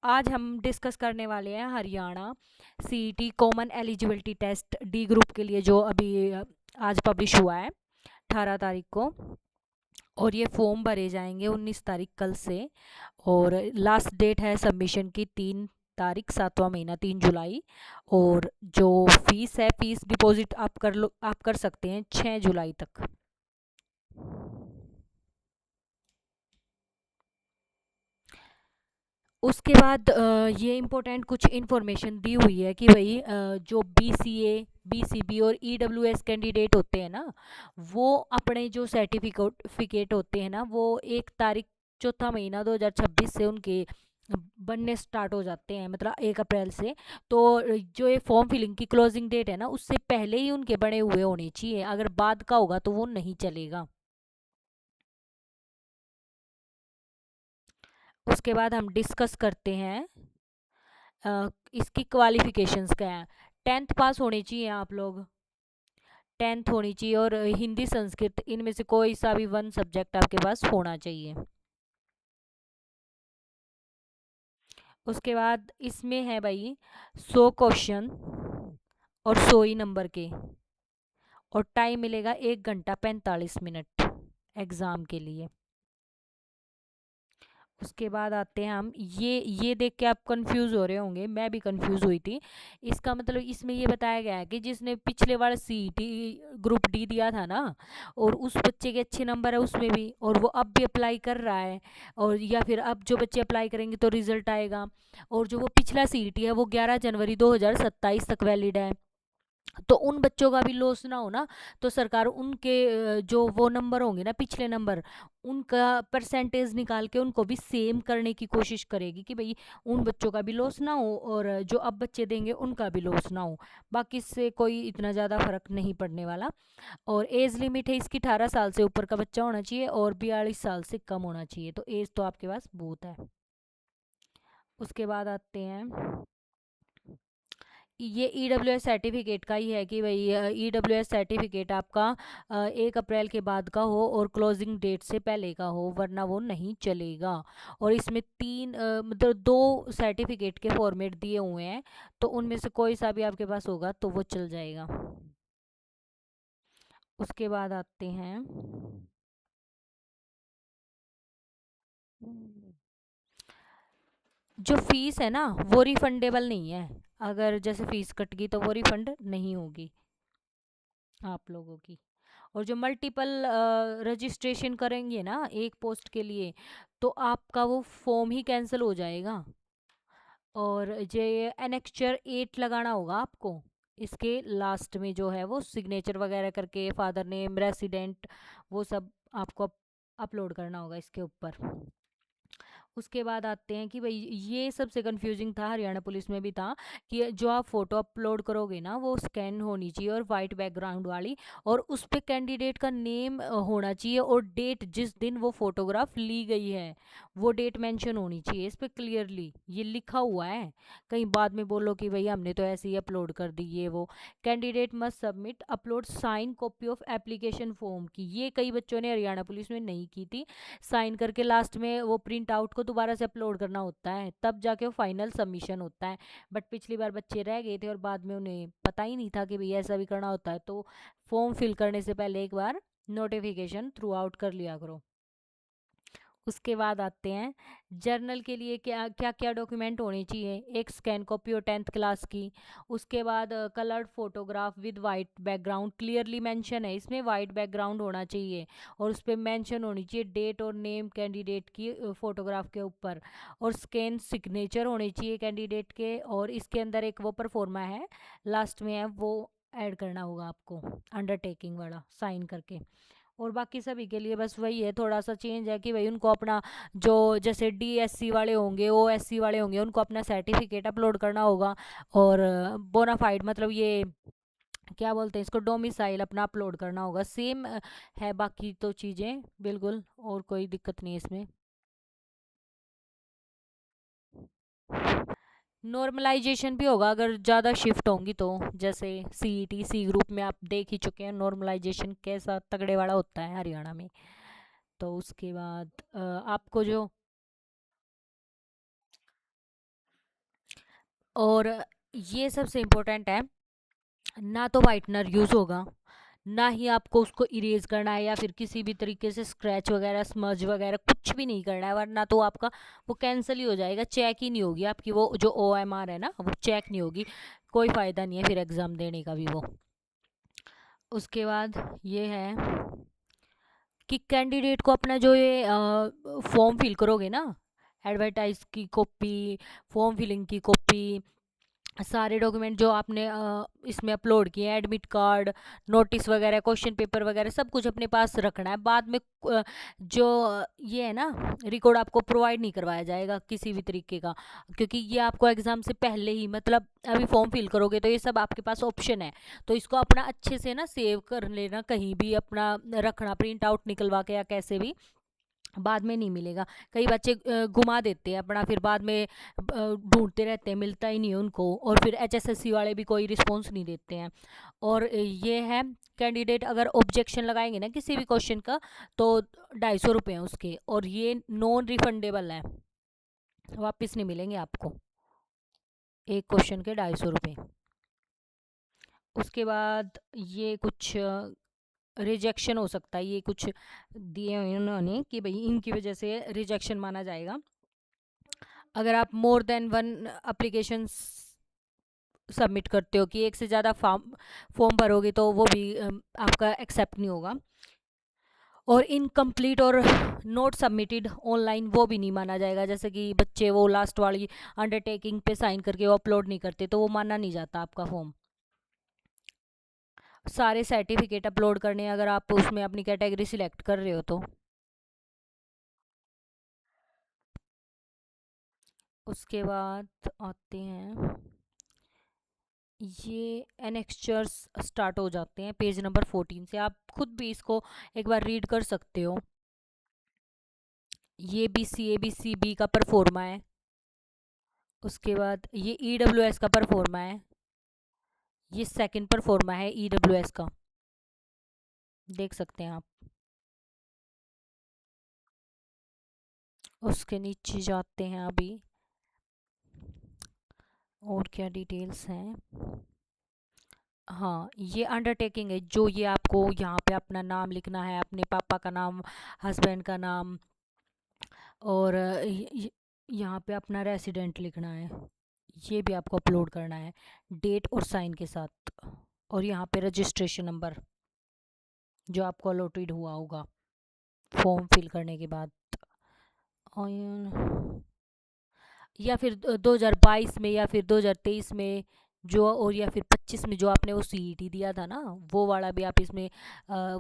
आज हम डिस्कस करने वाले हैं Haryana CET common eligibility test D group के लिए, जो अभी आज पब्लिश हुआ है 18 तारीख को। और ये फॉर्म भरे जाएंगे 19 तारीख कल से। और लास्ट डेट है सबमिशन की 3 तारीख, 7वां महीना, 3 जुलाई। और जो फीस है, फीस डिपॉजिट आप कर सकते हैं 6 जुलाई तक। उसके बाद ये इम्पोर्टेंट कुछ इन्फॉर्मेशन दी हुई है कि भाई जो बीसीए, बीसीबी और ईडब्ल्यूएस कैंडिडेट होते हैं ना, वो अपने जो सर्टिफिकेट होते हैं ना, वो 1 तारीख, 4वां महीना 2026 से उनके बनने स्टार्ट हो जाते हैं, मतलब 1 अप्रैल से। तो जो ये फॉर्म फिलिंग की क्लोजिंग डेट है ना, उससे पहले ही उनके बने हुए होने चाहिए। अगर बाद का होगा तो वो नहीं चलेगा। उसके बाद हम डिस्कस करते हैं इसकी क्वालिफिकेशंस क्या है। 10th पास होने चाहिए आप लोग, 10th होनी चाहिए, और हिंदी संस्कृत इनमें से कोई सा भी वन सब्जेक्ट आपके पास होना चाहिए। उसके बाद इसमें है भाई 100 क्वेश्चन और 100 ही नंबर के, और टाइम मिलेगा 1 घंटा 45 मिनट एग्ज़ाम के लिए। उसके बाद आते हैं हम, ये देख के आप कंफ्यूज हो रहे होंगे, मैं भी कंफ्यूज हुई थी। इसका मतलब इसमें ये बताया गया है कि जिसने पिछले बार सीईटी ग्रुप डी दिया था ना, और उस बच्चे के अच्छे नंबर है उसमें भी, और वो अब भी अप्लाई कर रहा है, और या फिर अब जो बच्चे अप्लाई करेंगे तो रिजल्ट आएगा, और जो वो पिछला सीईटी है वो 11 जनवरी 2027 तक वैलिड है। तो उन बच्चों का भी लॉस ना हो ना, तो सरकार उनके जो वो नंबर होंगे ना, पिछले नंबर, उनका परसेंटेज निकाल के उनको भी सेम करने की कोशिश करेगी कि भाई उन बच्चों का भी लॉस ना हो, और जो अब बच्चे देंगे उनका भी लॉस ना हो। बाकी इससे कोई इतना ज़्यादा फर्क नहीं पड़ने वाला। और एज लिमिट है इसकी 18 साल से ऊपर का बच्चा होना चाहिए, और 42 साल से कम होना चाहिए। तो एज तो आपके पास बहुत है। उसके बाद आते हैं, ये ईडब्ल्यूएस सर्टिफिकेट का ही है कि भाई ईडब्ल्यूएस सर्टिफिकेट आपका 1 अप्रैल के बाद का हो और क्लोजिंग डेट से पहले का हो, वरना वो नहीं चलेगा। और इसमें मतलब 2 सर्टिफिकेट के फॉर्मेट दिए हुए हैं, तो उनमें से कोई सा भी आपके पास होगा तो वो चल जाएगा। उसके बाद आते हैं, जो फीस है ना वो रिफंडेबल नहीं है। अगर जैसे फीस कट गई तो वो रिफंड नहीं होगी आप लोगों की। और जो मल्टीपल रजिस्ट्रेशन करेंगे ना एक पोस्ट के लिए, तो आपका वो फॉर्म ही कैंसिल हो जाएगा। और ये एनेक्चर 8 लगाना होगा आपको। इसके लास्ट में जो है वो सिग्नेचर वगैरह करके, फादर नेम, रेसिडेंट, वो सब आपको अपलोड करना होगा इसके ऊपर। उसके बाद आते हैं कि भाई ये सबसे कंफ्यूजिंग था, हरियाणा पुलिस में भी था, कि जो आप फोटो अपलोड करोगे ना वो स्कैन होनी चाहिए और वाइट बैकग्राउंड वाली, और उस पे कैंडिडेट का नेम होना चाहिए, और डेट जिस दिन वो फोटोग्राफ ली गई है वो डेट मेंशन होनी चाहिए इस पे क्लियरली, ये लिखा हुआ है। कहीं बाद में बोलो कि भाई हमने तो ऐसे ही अपलोड कर दी ये वो। Candidate must submit upload sign copy of application form की, ये कई बच्चों ने हरियाणा पुलिस में नहीं की थी। साइन करके लास्ट में वो प्रिंट आउट को दोबारा से अपलोड करना होता है, तब जाके वो फाइनल सबमिशन होता है। बट पिछली बार बच्चे रह गए थे और बाद में उन्हें पता ही नहीं था कि भैया ऐसा भी करना होता है, तो फॉर्म फिल करने से पहले एक बार नोटिफिकेशन थ्रू आउट कर लिया करो। उसके बाद आते हैं, जर्नल के लिए क्या क्या क्या डॉक्यूमेंट होने चाहिए। एक स्कैन कॉपी और 10th क्लास की। उसके बाद coloured photograph with white background, clearly mention है इसमें वाइट बैकग्राउंड होना चाहिए, और उस पर मेंशन होनी चाहिए डेट और नेम कैंडिडेट की फोटोग्राफ के ऊपर। और स्कैन सिग्नेचर होने चाहिए कैंडिडेट के, और इसके अंदर एक वो परफॉर्मा है लास्ट में है, वो ऐड करना होगा आपको, अंडरटेकिंग वाला साइन करके। और बाकी सभी के लिए बस वही है, थोड़ा सा चेंज है कि भाई उनको अपना, जो जैसे डीएससी वाले होंगे, ओएससी वाले होंगे, उनको अपना सर्टिफिकेट अपलोड करना होगा। और बोनाफाइड मतलब ये क्या बोलते हैं इसको, डोमिसाइल अपना अपलोड करना होगा। सेम है बाकी तो चीज़ें बिल्कुल, और कोई दिक्कत नहीं है इसमें। नॉर्मलाइजेशन भी होगा अगर ज़्यादा शिफ्ट होंगी तो, जैसे सीईटी सी ग्रुप में आप देख ही चुके हैं नॉर्मलाइजेशन कैसा तगड़े वाला होता है हरियाणा में। तो उसके बाद आपको जो और ये सबसे इम्पोर्टेंट है, ना तो वाइटनर यूज़ होगा, ना ही आपको उसको इरेज करना है या फिर किसी भी तरीके से स्क्रैच वगैरह स्मज वगैरह कुछ भी नहीं करना है, वरना तो आपका वो कैंसिल ही हो जाएगा, चेक ही नहीं होगी आपकी वो जो OMR है ना, वो चेक नहीं होगी, कोई फ़ायदा नहीं है फिर एग्ज़ाम देने का भी वो। उसके बाद ये है कि कैंडिडेट को अपना जो ये फॉर्म फिल करोगे ना, एडवर्टाइज की कॉपी, फॉर्म फिलिंग की कॉपी, सारे डॉक्यूमेंट जो आपने इसमें अपलोड किए हैं, एडमिट कार्ड, नोटिस वगैरह, क्वेश्चन पेपर वगैरह, सब कुछ अपने पास रखना है। बाद में जो ये है ना, रिकॉर्ड आपको प्रोवाइड नहीं करवाया जाएगा किसी भी तरीके का, क्योंकि ये आपको एग्ज़ाम से पहले ही, मतलब अभी फॉर्म फिल करोगे तो ये सब आपके पास ऑप्शन है, तो इसको अपना अच्छे से ना सेव कर लेना, कहीं भी अपना रखना, प्रिंट आउट निकलवा के या कैसे भी, बाद में नहीं मिलेगा। कई बच्चे घुमा देते हैं अपना, फिर बाद में ढूंढते रहते हैं, मिलता ही नहीं है उनको, और फिर HSSC वाले भी कोई रिस्पॉन्स नहीं देते हैं। और ये है, कैंडिडेट अगर ऑब्जेक्शन लगाएंगे ना किसी भी क्वेश्चन का, तो 250 रुपये हैं उसके, और ये नॉन रिफंडेबल है, वापस नहीं मिलेंगे आपको, एक क्वेश्चन के 250 रुपये। उसके बाद ये कुछ रिजेक्शन हो सकता है, ये कुछ दिए हुए उन्होंने कि भाई इनकी वजह से रिजेक्शन माना जाएगा। अगर आप more than one application submit करते हो, कि एक से ज़्यादा फॉर्म भरोगे, तो वो भी आपका एक्सेप्ट नहीं होगा। और इनकम्प्लीट और नोट सबमिटेड ऑनलाइन, वो भी नहीं माना जाएगा, जैसे कि बच्चे वो लास्ट वाली अंडरटेकिंग पे साइन करके वो अपलोड नहीं करते, तो वो माना नहीं जाता आपका फॉर्म। सारे सर्टिफिकेट अपलोड करने, अगर आप उसमें अपनी कैटेगरी सिलेक्ट कर रहे हो तो। उसके बाद आते हैं, ये एनेक्चर्स स्टार्ट हो जाते हैं पेज नंबर 14 से, आप खुद भी इसको एक बार रीड कर सकते हो। ये ABCB का परफॉर्मा है। उसके बाद ये EWS का परफॉर्मा है, ये सेकंड परफॉर्मा है EWS का, देख सकते हैं आप। उसके नीचे जाते हैं अभी, और क्या डिटेल्स हैं। हाँ, ये अंडरटेकिंग है, जो ये आपको यहाँ पे अपना नाम लिखना है, अपने पापा का नाम, हस्बैंड का नाम, और यहाँ पे अपना रेसिडेंट लिखना है, ये भी आपको अपलोड करना है डेट और साइन के साथ। और यहाँ पे रजिस्ट्रेशन नंबर जो आपको अलॉटेड हुआ होगा फॉर्म फिल करने के बाद, और या फिर 2022 में या फिर 2023 में जो, और या फिर 25 में जो आपने वो CET दिया था ना, वो वाला भी आप इसमें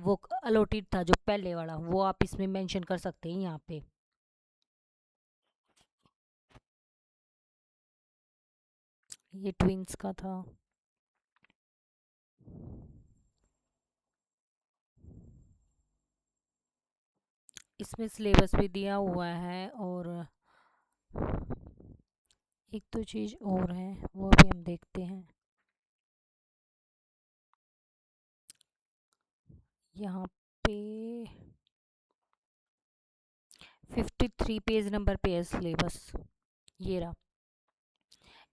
वो अलॉटेड था जो पहले वाला, वो आप इसमें मेंशन कर सकते हैं यहाँ पे। ये ट्विंस का था। इसमें सिलेबस भी दिया हुआ है, और एक तो चीज़ और है, वो भी हम देखते हैं। यहाँ पे 53 पेज नंबर पे है सिलेबस, ये रहा,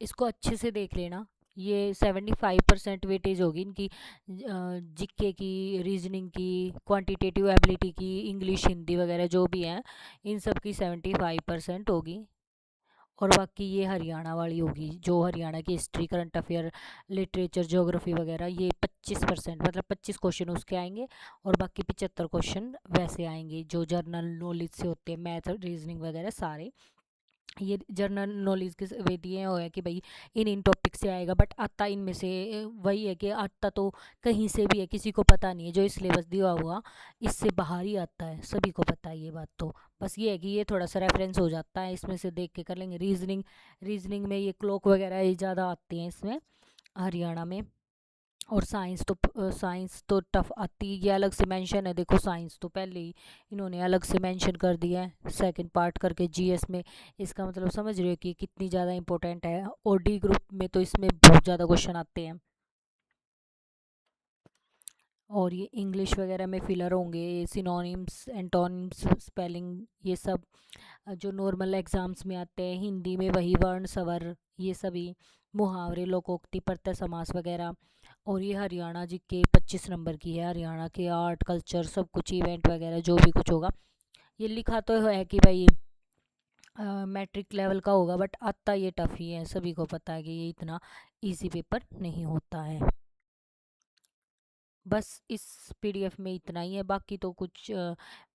इसको अच्छे से देख लेना। ये 75% वेटेज होगी इनकी, GK की, रीजनिंग की, क्वांटिटेटिव एबिलिटी की, इंग्लिश हिंदी वगैरह जो भी हैं, इन सब की 75% होगी। और बाकी ये हरियाणा वाली होगी, जो हरियाणा की history, current affair, literature, geography वगैरह, ये 25%, मतलब 25 क्वेश्चन उसके आएंगे, और बाकी 75 क्वेश्चन वैसे आएंगे जो जर्नल नॉलेज से होते हैं, मैथ, रीजनिंग वगैरह सारे। ये जर्नल नॉलेज के वे दिए हुए हैं कि भाई इन इन टॉपिक से आएगा, बट आता इनमें से वही है कि आता तो कहीं से भी है, किसी को पता नहीं है, जो सिलेबस दिया हुआ इससे बाहर ही आता है, सभी को पता है ये बात। तो बस ये है कि ये थोड़ा सा रेफरेंस हो जाता है, इसमें से देख के कर लेंगे। रीजनिंग में ये क्लॉक वगैरह ये ज़्यादा आती हैं इसमें हरियाणा में। और साइंस तो टफ आती है, ये अलग से मेंशन है, देखो साइंस तो पहले ही इन्होंने अलग से मेंशन कर दिया है सेकंड पार्ट करके GS में। इसका मतलब समझ रहे हो कि कितनी ज़्यादा इंपॉर्टेंट है, और D ग्रुप में तो इसमें बहुत ज़्यादा क्वेश्चन आते हैं। और ये इंग्लिश वगैरह में फिलर होंगे, सिनोनिम्स, एंटोनिम्स, स्पेलिंग, ये सब जो नॉर्मल एग्ज़ाम्स में आते हैं। हिंदी में वही वर्ण स्वर, ये सभी मुहावरे, लोकोक्ति, प्रत्यय समास वगैरह। और ये हरियाणा जी के 25 नंबर की है। हरियाणा के आर्ट कल्चर सब कुछ, इवेंट वगैरह जो भी कुछ होगा। ये लिखा तो है कि भाई मैट्रिक लेवल का होगा, बट आता ये टफ ही है। सभी को पता है कि ये इतना इजी पेपर नहीं होता है। बस इस पीडीएफ में इतना ही है, बाकी तो कुछ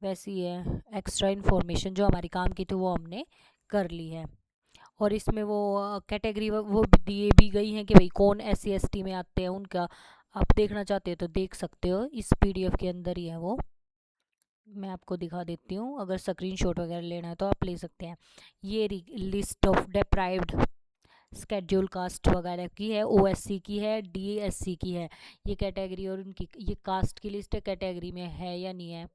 वैसी है एक्स्ट्रा इन्फॉर्मेशन जो हमारी काम की थी वो हमने कर ली है। और इसमें वो कैटेगरी वो दिए भी गई हैं कि भाई कौन SC ST में आते हैं उनका। आप देखना चाहते हो तो देख सकते हो, इस पीडीएफ के अंदर ही है वो। मैं आपको दिखा देती हूँ, अगर स्क्रीनशॉट वगैरह लेना है तो आप ले सकते हैं। ये list of deprived schedule caste वगैरह की है, OSC की है, DSC की है। ये कैटेगरी और उनकी ये कास्ट की लिस्ट है, कैटेगरी में है या नहीं है,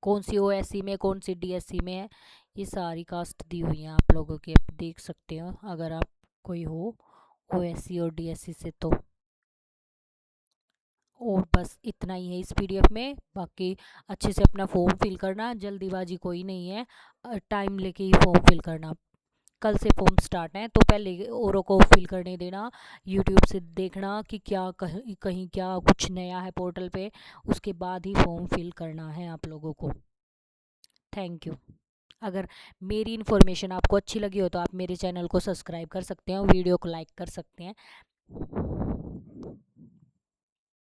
कौन सी OSC में, कौन सी DSC में है, ये सारी कास्ट दी हुई हैं आप लोगों की। आप देख सकते हो अगर आप कोई हो OSC और DSC से तो। और बस इतना ही है इस पीडीएफ में। बाकी अच्छे से अपना फॉर्म फिल करना, जल्दीबाजी कोई नहीं है, टाइम लेके ही फॉर्म फिल करना। कल से फॉर्म स्टार्ट है तो पहले औरों को फिल करने देना, यूट्यूब से देखना कि क्या कहीं कहीं क्या कुछ नया है पोर्टल पे, उसके बाद ही फॉर्म फिल करना है आप लोगों को। Thank you. अगर मेरी इन्फॉर्मेशन आपको अच्छी लगी हो तो आप मेरे चैनल को सब्सक्राइब कर सकते हैं और वीडियो को लाइक कर सकते हैं।